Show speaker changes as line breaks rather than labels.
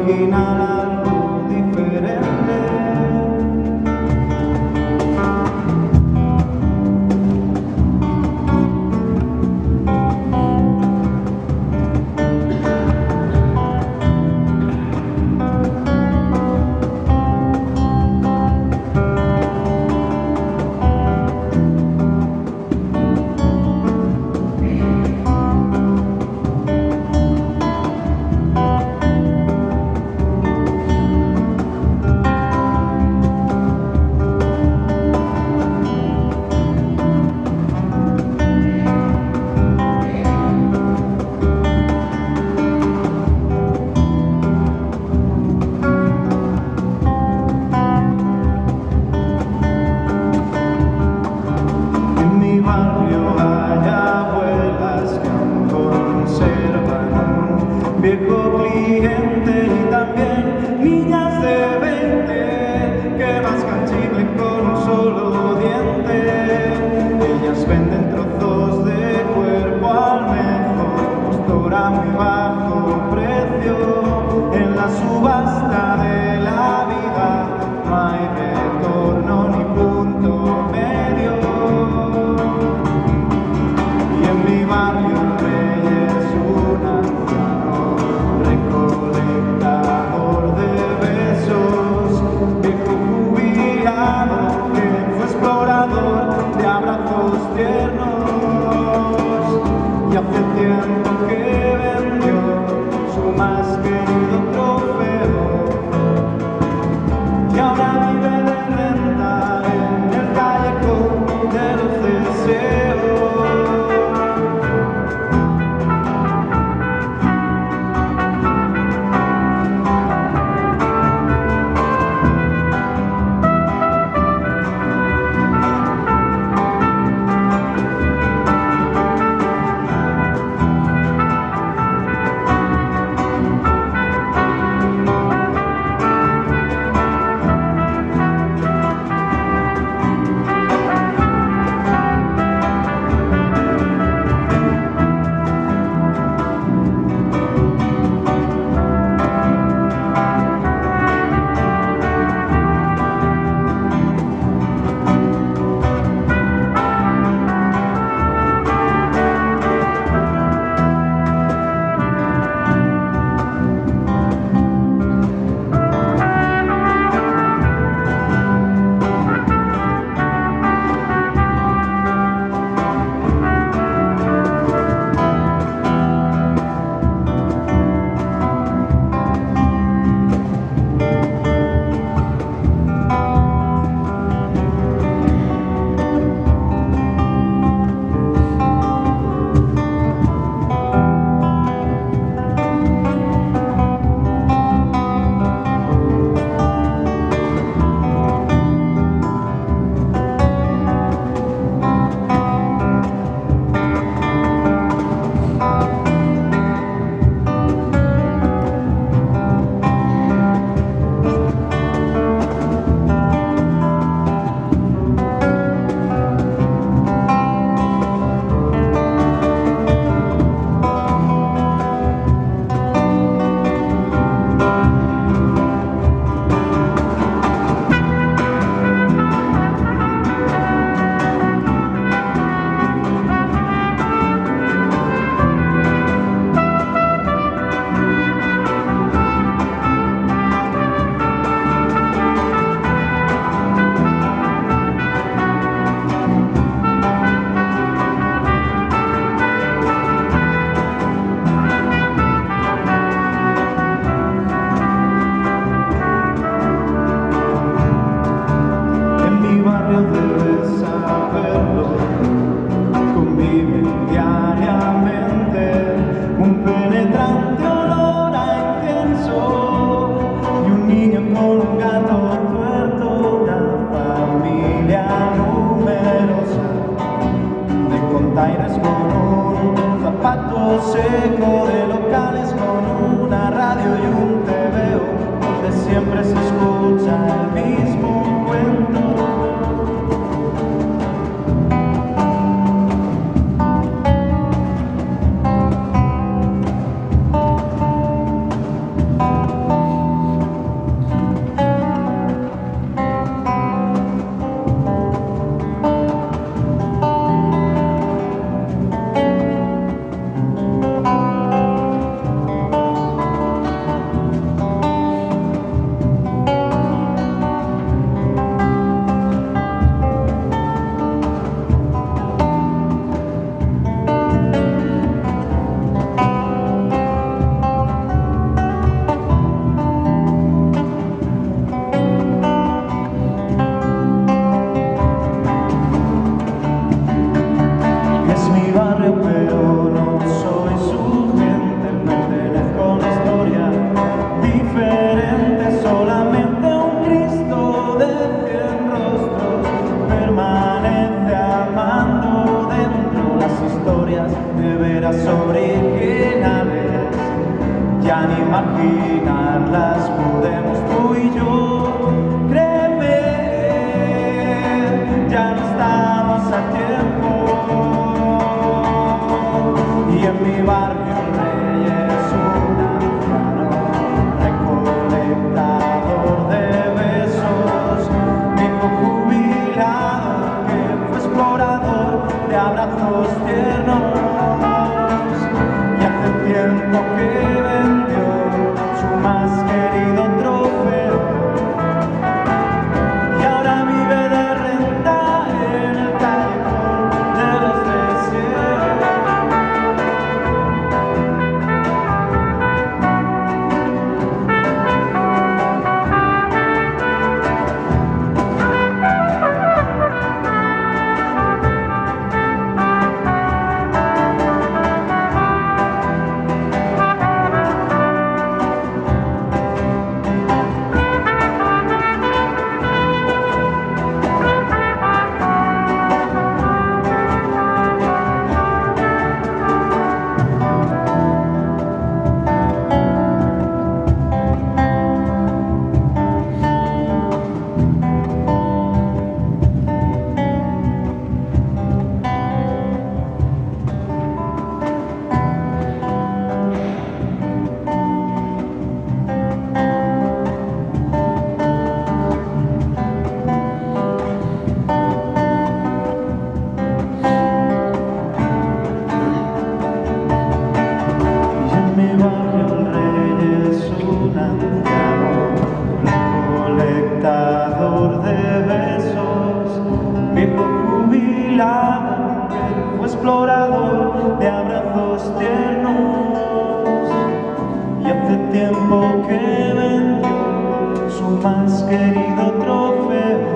original, algo diferente. Viejo cliente y también niñas de 20 que mascan chicle con un solo diente. Ellas venden trozos de cuerpo al mejor postor a muy bajo precio. En la subasta de la vida no hay retorno ni punto medio. Y en mi barrio el rey es un anciano recolectador de besos, viejo jubilado que fue explorador de abrazos tiernos, y hace tiempo que vendió su más querido trofeo y ahora vive de renta en el callejón de los deseos. Debes saberlo, conviven diariamente un penetrante olor a incienso y un niño con un gato tuerto, una familia numerosa de containers con un zapato seco, de locales con una radio y un TVO donde siempre se escucha el mismo cuento. imaginarlas podemos tú y yo. Créeme, ya no estamos a tiempo. Y en mi barrio el rey es un anciano, recolectador de besos, viejo jubilado que fue explorador de abrazos tiernos. Y hace tiempo que vendió su más querido trofeo y ahora vive de renta en el callejón de los deseos. Recolectador de besos, viejo jubilado que fue explorador de abrazos tiernos. Y hace tiempo que vendió su más querido trofeo